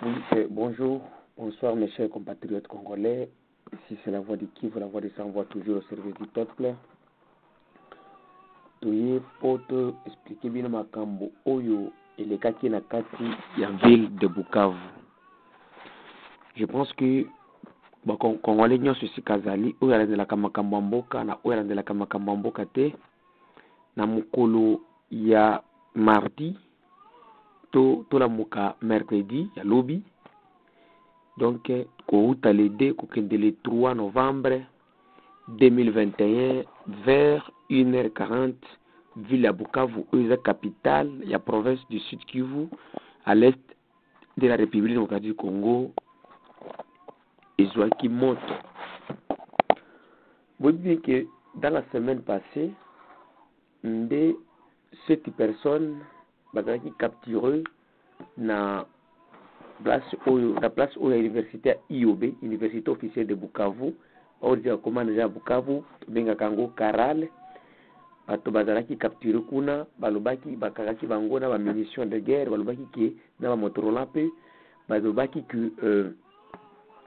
Oui, bonjour, bonsoir mes chers compatriotes congolais. Ici c'est la voix de Kivu, la voix de sans-voix toujours au service du peuple. Toye poto expliquer bien makambo oyo elekaki na kati ya ville de Bukavu. Je pense que Congolais nyonso sikazali oyo alandelaka makambo ya mboka na oyo alandelaka makambo ya mboka te na mokolo ya mardi to lamuka mercredi ya lobi. Donc, kouta le 2, kokende le 3 novembre 2021 vers 1h40, ville à Bukavu, la capitale, la province du Sud Kivu, à l'est de la République démocratique du Congo, et qui monte. Vous dites que dans la semaine passée, de 7 personnes qui capturées na place où l'université IOB, université officielle de Bukavu, on dit comment déjà Bukavu, benga kango Karal, bato bazalaki capturé kuna, balobaki bakakaki bango na ba munitions de guerre, balobaki ki na ba Motorola pe, balobaki que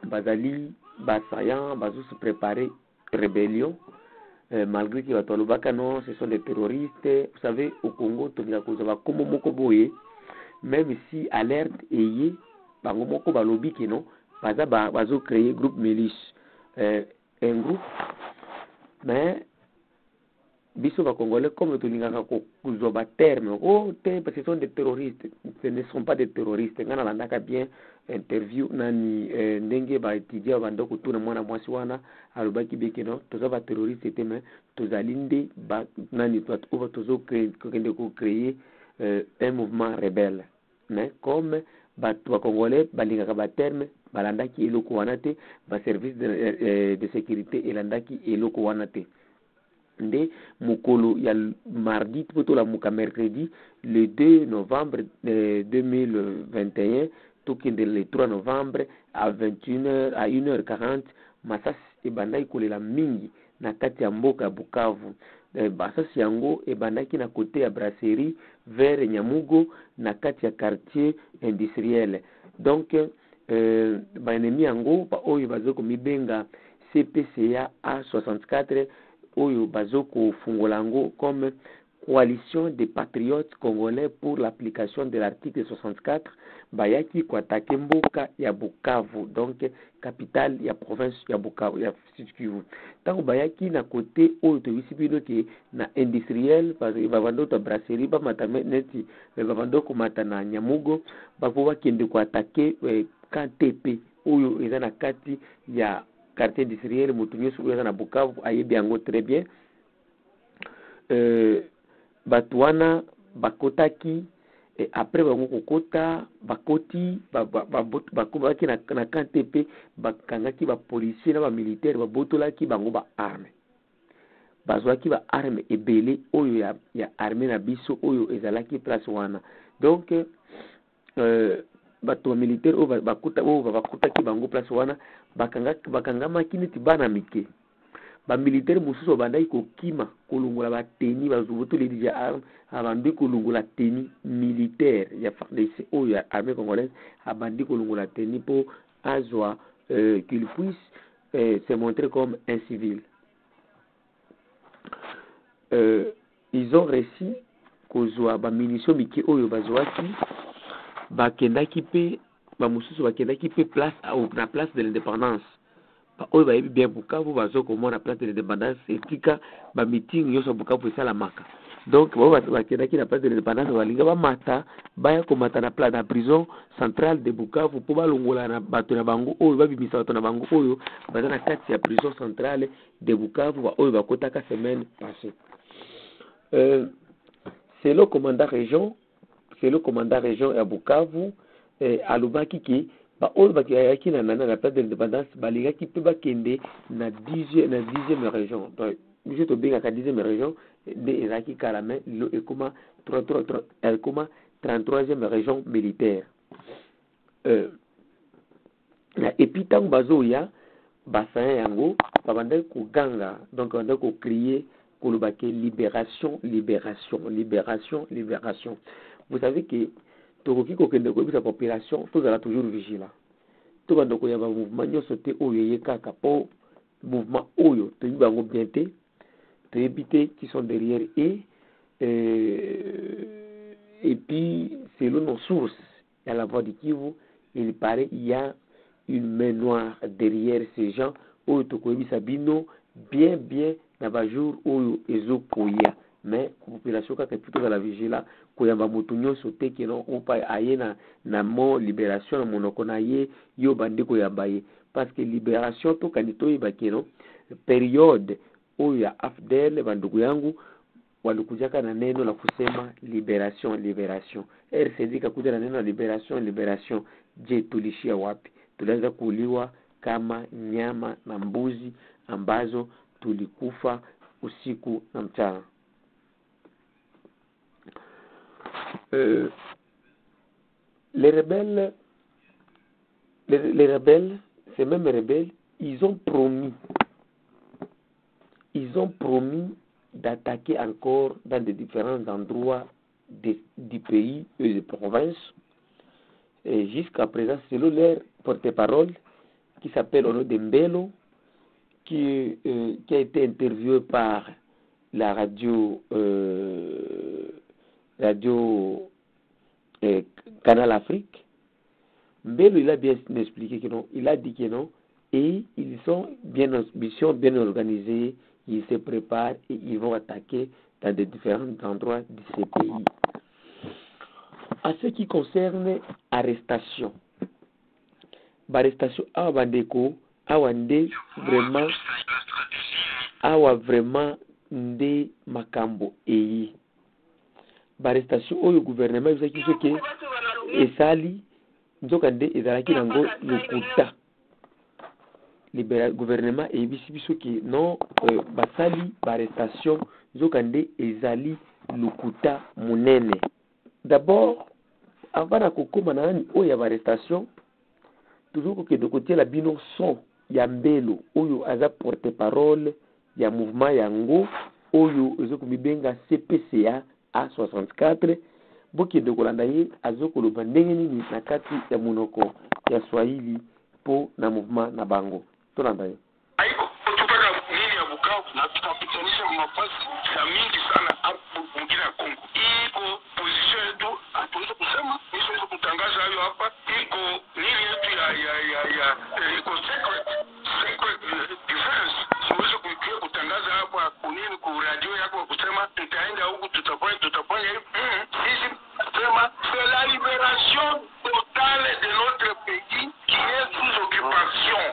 bazali basayan, bazo se préparer rébellion, malgré que bato balobaka non, ce sont des terroristes. Vous savez, au Congo, tobika kozaba komo moko boye, même si alerte eye bango moko balobi ke non bazo créer groupe milice, un groupe, mais biso ba congolais comme tolingaka kozwa ba terme parce que ce sont des terroristes. Ce ne sont pas des terroristes. Ngana landaka bien interview nani ndenge ba étudiant bandoko tuna mwana mwasi wana alobaki beke non toza ba terroriste te, mais tozalinde ba nani tozo créer un mouvement rebelle. Mais comme bato ba congolais balingaka ba terme balandaki eloko wana te, ba service de sécurité elandaki eloko wana te. Nde mukolo ya mardi poto la muka mercredi le 2 novembre 2021 tokende le 3 novembre à 21h à 1h40 masasi ebandaki kolela mingi na kati ya mboka ya Bukavu. Basasi yango ebandaki na kote ya brasserie vers Nyamugo na kati ya quartier industriel. Donc ba ennemi yango ba oyo bazoko mibenga CPCA A64 oyo bazoko fungolango comme coalition des patriotes congolais pour l'application de l'article 64 bayaki ko attaquer mboka ya Bukavu, donc capitale ya province ya Bukavu ya Sud Kivu. Tango bayaki na côté oyo to bisibino ke na industriel bavando to brasserie ba mataneti bavando ko matana Nyamugo bavo kende ko attaquer KTP oyo eza na kati ya quartier industriel mutu nyoso oyo na Bukavu ayebi yango très bien. Batwana bakotaki et après bango kokota bakoti bakobaki na KTP bakangaki ba policier na ba militaire babotolaki bango ba arme bazwaki ba arme ebele oyo ya arme na biso oyo ezalaki place wana. Donc bato militaire oyo bakutaki bango place wana bakangamaki neti bana mike. Ba militaire mususu bandaki kokima kolungola ba teni bazobotoli déjà arme abandi kolungola teni militaire ya FARDC oyo ya armée congolaise abandi kolungola teni po azwa qu'il puisse se montrer comme un civil. Ils ont réussi kozwa ba munitions mike oyo bazwaki bakendaki pe ba mususu bakendaki pe place na place de l'indépendance. Oyo bayebi bien Bukavu bazoko mona place de l'indépendance etika ba meeting yoso Bukavu esalamaka. Donc bakendaki na place de l'indépendance balinga bamata baya komata na place na prison centrale de Bukavu po balongola na bato na bango oyo babimisa bato na bango oyo baza na kati ya prison centrale de Bukavu oyo bakotaka semaine passée. C'est le commandant région à Bukavu alobaki ki ba oyo bakiyaki na place de l'indépendance balingaki pe bakende na 10e région. Donc je te bengaka 10e région de ezaki kalame lo ekoma 33e région militaire. Et puis tant bazoya basayan yango babandaki koganga, donc babandaki kocrier kolobaki libération. Vous savez que tokoki kokende koyebisa population tozala toujours vigilant tobanda koyamba mouvement nyonso te oyo eye kaka po mouvement oyo toyebi bango bien te toyebi te qui sont derrière et puis selon nos sources à la voix du Kivu il paraît il y a une main noire derrière ces gens oyo tokoyebisa bino bien na bajour oyo ezokoya mais population kaka plutôt dans la vigila koyamba moto nyonso te keno opa aye na mo libération na monoko na ye yo bande koyamba ye parce que libération to kanito yeba keno période oyo ya afdel bandugu yangu walikujaka na neno la kusema liberation RCD kakuja na neno la liberation je tulishia wapi? Tulianza kuuliwa kama nyama na mbuzi ambazo tulikufa usiku na mchana. Les rebelles, ces mêmes rebelles, ils ont promis d'attaquer encore dans des différents endroits du pays et des provinces. Et jusqu'à présent, selon leur porte-parole, qui s'appelle Ono Dembelo, qui a été interviewé par la radio Canal Afrique, Mbelo il a bien expliqué que non, il a dit que non, et ils sont bien organisés, ils se préparent et ils vont attaquer dans des différents endroits de ces pays. En ce qui concerne arrestation, awa bandeko, awa nde vraiment nde makambo eyi. Arrestation oyo gouvernement bizaki soke esali nzoka nde ezalaki nango lokuta. Gouvernement eyebisi biso ke non basali arrestation nzoka nde ezali lokuta munene. D'abord, avant na kokoma na nani oyo ya arrestation, toujours kokende kotiela bino son ya Mbelo oyo aza porte-parole ya mouvement yango oyo ezokomibenga CPCA A64 bokende kolanda ye azokoloba ndenge nini na kati ya munoko ya Swahili po na mouvement na bango. Tolanda ye. Haiko kutaka nini ya Bukavu na tutapitanisha mafasi ya mingi sana hapo mwingine ya Kongo. Iko position yetu hatuwezi kusema, siwezi kutangaza hayo hapa. Iko nini yetu ya iko secret defense. Siwezi kutangaza hapa kunini ku radio yako kusema tutaenda huku tutafanya hivi. Sisi sema c'est la libération totale de notre pays qui est sous occupation.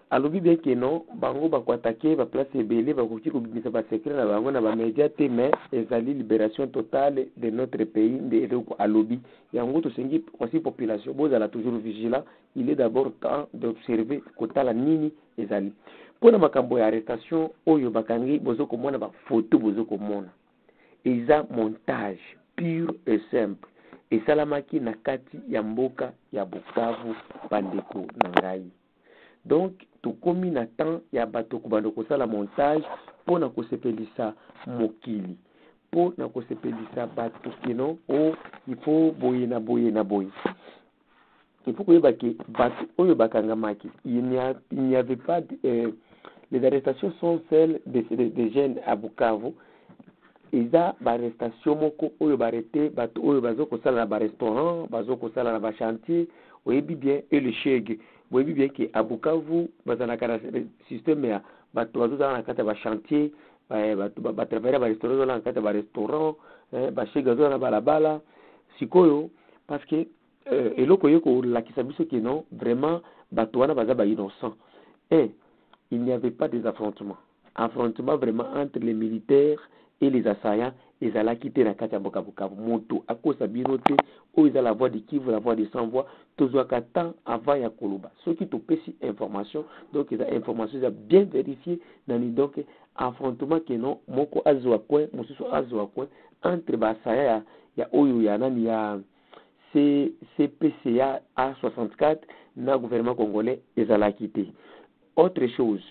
Alobi bien que non, bango bako attaquer ba place ebele bako ki kobimisa ba secret na bango na ba média te mais ezali libération totale de notre pays de alobi yango to sengi aussi population bozala toujours vigilant. Il est d'abord temps d'observer kotala nini ezali pona makambo ya arrestation oyo bakangi bozo komona ba photo bozo komona eza montage pur et simple esalamaki na kati ya mboka ya Bukavu bandeko na ngai. Donc tokomi na temps ya bato kubando kosala montage po na kosepelisa mokili po na kosepelisa bato kino il faut boye na boye. Il faut koyeba ke bato oyo bakangamaki il n'y avait pas les arrestations sont celles des jeunes à Bukavu. Eza arrestation moko oyo barete bato oyo bazokosala na ba restaurant bazokosala na ba chantier oyebi bien et le chèque. Vous voyez bien que à Bukavu, bazalaka na système ya bato bazozala na kati ya ba chantier, ba travailler ba restaurant na kati ya ba restaurant, ba chèque bazozala na balabala. Sikoyo parce que eloko yeko lakisa biso que non vraiment bato wana baza ba innocent. Et il n'y avait pas des affrontements vraiment entre les militaires et les assaillants. Ils allaient quitter la kati ya Bukavu. Moto akosa binote o ils la voix de Kivu, la voix de sans voix. Tozoaka temps avant ya koloba. Ceux qui te pesi information, donc ils a information ils a bien vérifié nani donc affrontement que non moko azwa coin, mususu azwa coin entre basaya ya oyo ya nani ya CPCA A64 na gouvernement congolais ils allaient quitter. Autre chose,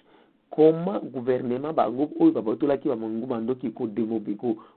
comment gouvernement bango oyo babotolaki ba mangu bandoki ko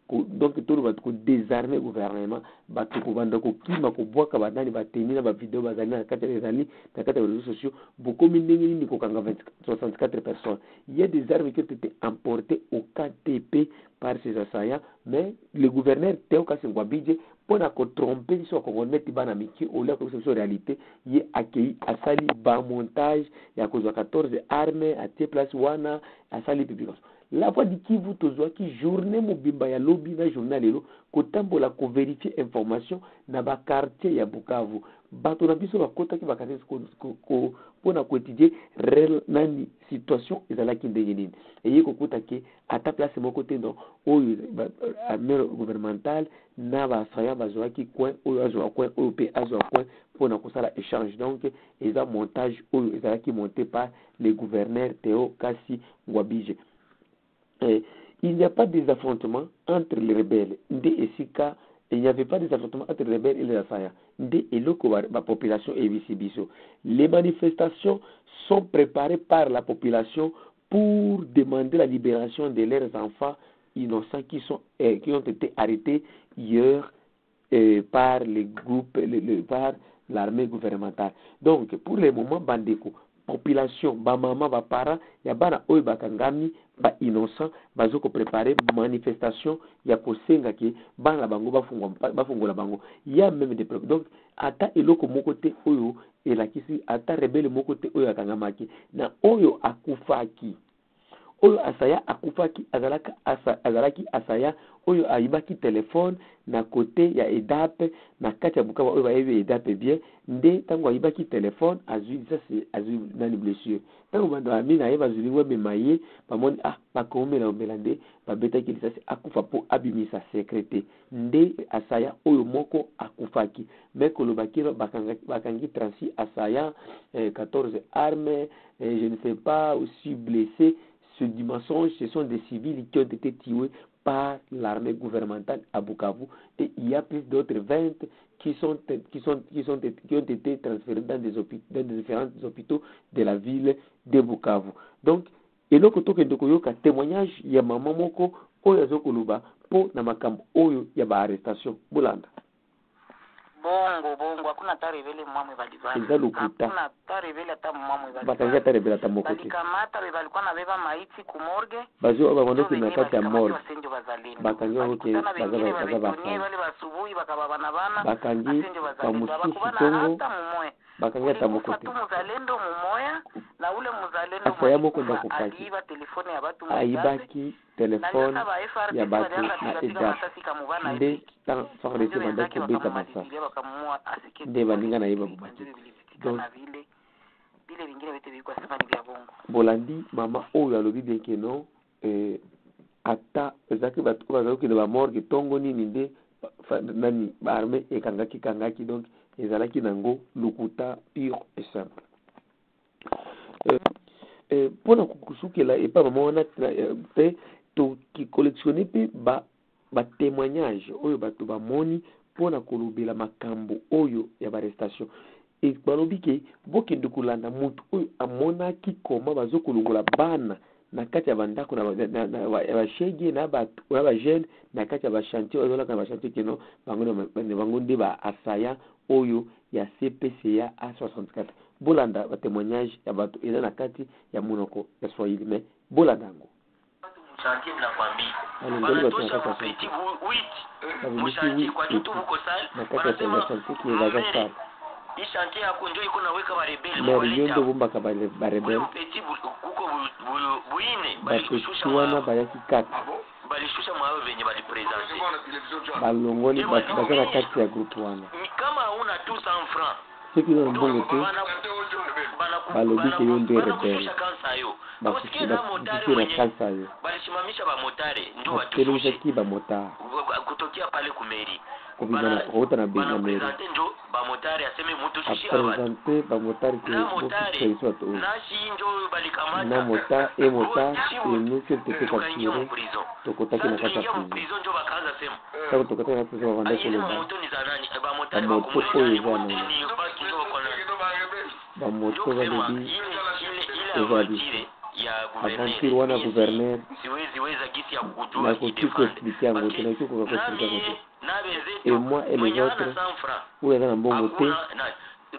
donc tout va ko désarmer gouvernement bato ko banda ko kima ko boka bandani bateni na ba vidéo bazali na kati ya réseaux sociaux beaucoup mingi ni ko kanga 64 personnes. Il y a des armes qui ont été importées au KTP par ces assaillants, mais le gouverneur Théo Kasengwabidje pour na ko tromper sur ko mettre bana miki au lieu que ce soit réalité il est accueilli à sali ba montage ya ko 14 armes à tes place wana à sali publication. La voix de Kivu tozwa ki journée mobimba ya lobby na journal lelo kotambola ko vérifier information na ba quartier ya Bukavu bato na biso bakota ki ba quartier ko pona ko étudier réel nani situation ezalaki ndenge nini eye kokuta ke ata place moko te donc oyo armée gouvernementale na ba asaya bazwa ki coin oyo azwa coin oyo pe azwa coin pona ko sala échange donc eza montage oyo ezalaki monté par le gouverneur Théo Kasengwabidje. Il n'y a pas des affrontements entre les rebelles. Il n'y avait pas des affrontements entre les rebelles et les assaillants. La population est biso. Les manifestations sont préparées par la population pour demander la libération de leurs enfants innocents qui ont été arrêtés hier par les groupes, par l'armée gouvernementale. Donc, pour le moment, Bandeko, population, ba mama, ba para, ya bana oyo bakangami, ba innocent, bazoko préparer manifestation, ya kosenga ki bana bango bafungola bango. Il y a même des problèmes. Donc, ata eloko mokote oyo elakisi, ata rebelle mokote oyo akangamaki, na oyo akufaki. Oyo asaya akufaki azalaki asaya oyo aibaki telefone na côté ya EDAP na kati ya Bukavu oyo bayebi EDAP bien nde tango aibaki telefone azui nani blessure tango bando amina yeba zuli webe maye bamoni bakomela omelande babetaki lisasi akufa po abimisa secrété nde asaya oyo moko akufaki meko lobakiro bakangi 36 asaya 14 armes je ne sais pas aussi blessés. Ce mensonge, ce sont des civils qui ont été tués par l'armée gouvernementale à Bukavu et il y a plus d'autres 20 qui ont été transférés dans des différents hôpitaux de la ville de Bukavu. Donc, et là, quand on a témoignage, il y a maman moko oyo azokoluba po na makambo oyo ya ba arrestation Bolanda. Bongo hakuna tarevele mwamwe balivana. Hakuna tarevele hata mwamwe balivana. Bakanja tarevele hata moko. Balikamata balikuwa na beba maiti ku morgue. Bazo babandoki na kati ya morgue. Bakanja wote bazaba. Wale basubuhi bakababana bana. Bakangi kamususu tongo. Bakanja hata moko. Muzalendo mumoya na ule muzalendo asaya moko ndo kufaki. Aliba telefone ya batu aibaki telefone ya batu na EDAP. Nde favorite banda kubeta masa. Nde baninga na iba bubaki. Donc bile vingine vitu vilikuwa sema ni vya bongo. Bolandi mama oyo alobi bien que non ata ezaki batu bazoki de ba morgue tongo nini nde nani ba armée ekangaki donc ezalaki nango lukuta pure et simple. Pona kukusukela epa mama wana pe to ki collectionner pe ba témoignage oyo bato bamoni pona kolobela makambo oyo ya ba arrestation et balobi ke bokende kolanda mutu oyo amonaki koma bazokolongola bana na kati ya bandako na bashege na bato na bajene na kati ya bashantier bazolaka na bashantier keno bango nde ba asaya oyo ya CPCA A64 bolanda ba témoignage ya bato eza na kati ya monoko ya Swahili mais bolanda ngo chantier na kwambi wanatosha petit 8 mshantier kwa tutu huko sale wanasema chantier qui va gastar hii chantier yako ndio iko naweka ba rebelle moriendo bomba ka ba rebelle petit huko buine balishusha bayaki kati balishusha mwao venye bali presenter balongoli bazana kati ya groupe wana kama una 200 francs ceux qui ont bon côté balobi ke yo ndio rebelle bakusikiza motari mwenye balishimamisha ba motari ndio watushushe kiba motari kutokea pale kumeri kubizana kuota na bila meri ndio ba motari aseme mtu shishi presenter ba motari ke motari na shi ndio balikamata na mota et nous que te capturer tokotaki na kata prison ndio bakaanza sema sasa tokotaki na prison wanda kule moto ni za nani ba motari ba moto oyo bana ba moto ile aventure wana gouverneur siwezi weza gisi ya kujua kidefendre. Et moi et les autres, où est dans bon côté,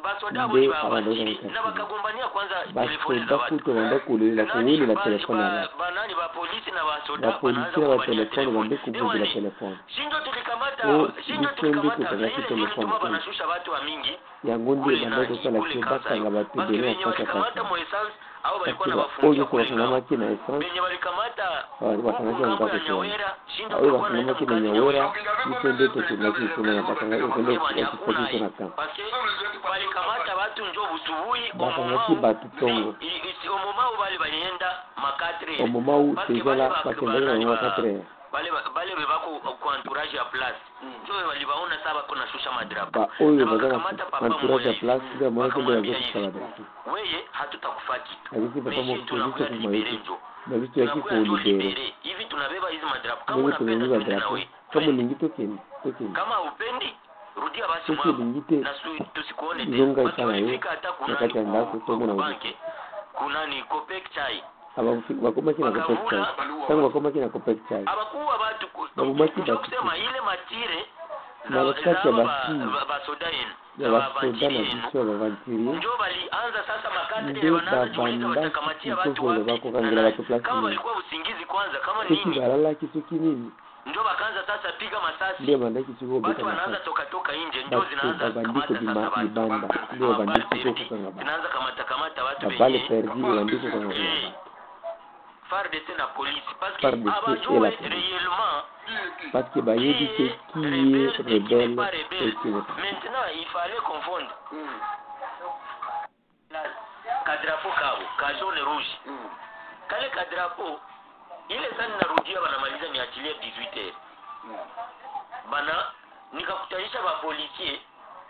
basoda boni na bakagombania kwanza telefoni na watu wanda kulela kuwili la telefoni na banani ba polisi na basoda wanaanza kugombania telefoni. Shinjo tulikamata telefoni banashusha watu wa mingi yangundi bandako kala kibaka nga batubele kamata mo essence au balikuwa na wafungia kwa makina essence benye balikamata wakangaje ngako Nyawera shinjo kwa na makina Nyawera itende to tunaki tuna bakanga itende kwa na kama balikamata watu njo busubuhi bakanga batu tongo omomau bali balienda makatre omomau tezala bakenda na makatre bale bebako kwa entourage ya place njo walibaona saba kuna shusha madrapo oyo bazana entourage ya place ndio mwana ndio yazosha madrapo weye hatutakufaki hivi papa mko tunakuwa liberejo na vitu yake kwa libere hivi tunabeba hizi madrapo kama ndio unapenda tunabeba drapo kama ningito keni kama upendi rudia basi mwa na tusikuone tena ukifika hata kuna banki kuna ni Copec chai bakoma kina Copec chai tangu bakoma kina Copec chai abakuwa watu kusema ile matire na wakati basoda ya basoda na bisho bavantiri ndio balianza sasa makati wanaanza kuuliza watakamatia watu wapi kama walikuwa usingizi kwanza kama nini balala kisuki nini ndio bakaanza sasa piga masasi ndio bandaki siko beka watu wanaanza toka nje ndio zinaanza bandiko bibanda ndio bandiko kukanga zinaanza kamata watu bale perdi bandiko kukanga FARDC na police parce que abajoué réellement parce que bayebi qui est rebelle maintenant il fallait confondre la kadrapo kao ka jaune rouge kale kadrapo ile sana narudia banamaliza niachilie 18h bana nikakutanisha ba policier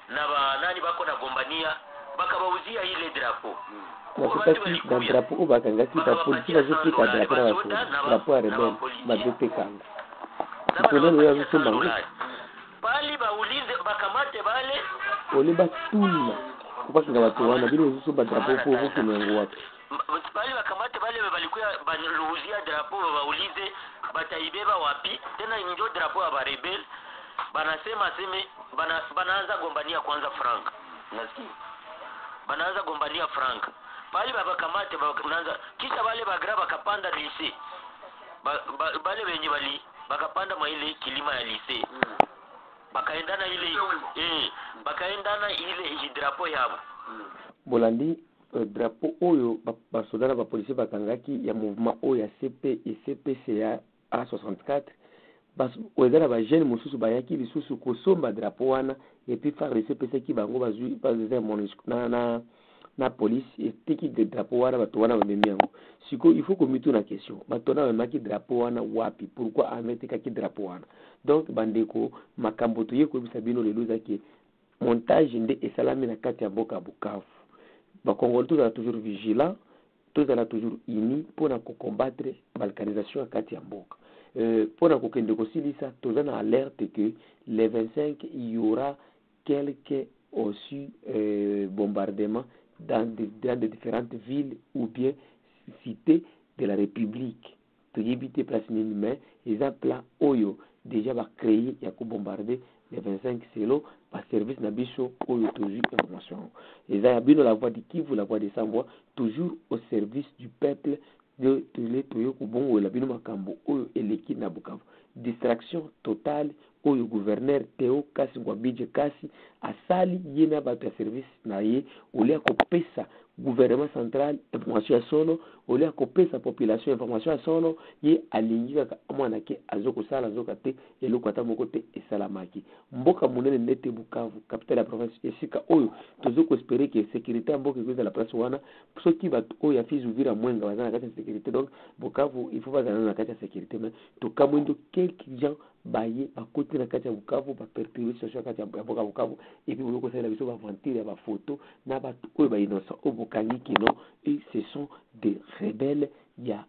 na ba nani bako na gombania bakabauzia ile drapo na drapo bakangaki ba policier bazopika drapo na drapo ya rebelle bazopikanga tunalo ya kusema pali baulize bakamate bale oli batuna kubaka watu wana bila kusoma drapo kwa huko mwangu wapi bali bakamate bale balikuwa baluhuzia drapo baulize bataibeba wapi tena ndio drapo ya rebel banasema banaanza gombania kwanza frank nasikia banaanza gombania frank bali bakamate banaanza kisha bale bagra bakapanda lycée bale wenye bali bakapanda mwa ile kilima ya lycée bakaendana ile drapo yabo bolandi drapo oyo basoda na bapolisi bakangaki ya mouvement oyo ya CP et CPCA A64 oezala bajene mosusu bayaki lisusu kosomba drapo wana epuis FARDC pesaki bango bazwi na police etiki de drapo wana bato wana bamemi yango siko il faut komitu na question bato wana bamemaki drapo wana wapi pourquoi ametekaki drapo wana donc bandeko makambo toye koyebisa bino lelo ezaki montage nde esalami na kati ya mboka Bukavu bakongoli tozala toujours vigilant tozala toujours uni mpona kocombattre balkanisation ya kati ya mboka mpona kokende kosilisa toza na alerte que le 25 il y aura quelques aussi bombardements dans des différentes villes ou bien cités de la République toyebite place nini mais exemple là oyo déjà va créer ya ko bombarder les 25 selo par service na biso oyo toujours information eza ya bino la voix de Kivu la voix de Sambwa toujours au service du peuple de tele toyo ko bongo la bino makambo oyo eleki na Bukavu distraction totale oyo gouverneur Théo Kasi Ngwabidje Kasi asali yena bato ya service na ye olia kopesa gouvernement central information ya sono olia kopesa population information ya sono ye alingika mwana ke azoko sala zoka te eloko ata moko te esalamaki mboka munene nete Bukavu capitale ya province esika oyo tozoko espérer que sécurité ya mboka ikoza la place wana soki bato oyo afizi uvira mwenga bazana kati ya sécurité donc Bukavu il faut bazana na kati ya sécurité mais to kamwendo quelques gens baye bakoti na kati ya Bukavu ba perturber situation kati ya mboka Bukavu et puis boko sala biso ba mentir ba photo na bato oyo ba innocent o bokangi kino et ce sont des rebelles ya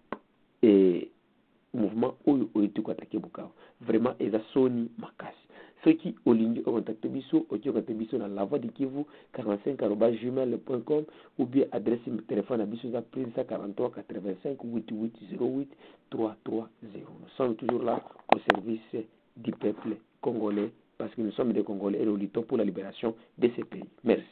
mouvement oyo oyo tuko attaquer Bukavu vraiment eza soni makasi ceux qui au ligne ont contacté biso au qui ont contacté biso dans la voie de Kivu 45@gmail.com ou bien adresse téléphone à biso à prise 43 85 88 08 330. Nous sommes toujours là au service du peuple congolais parce que nous sommes des Congolais et nous luttons pour la libération de ces pays. Merci.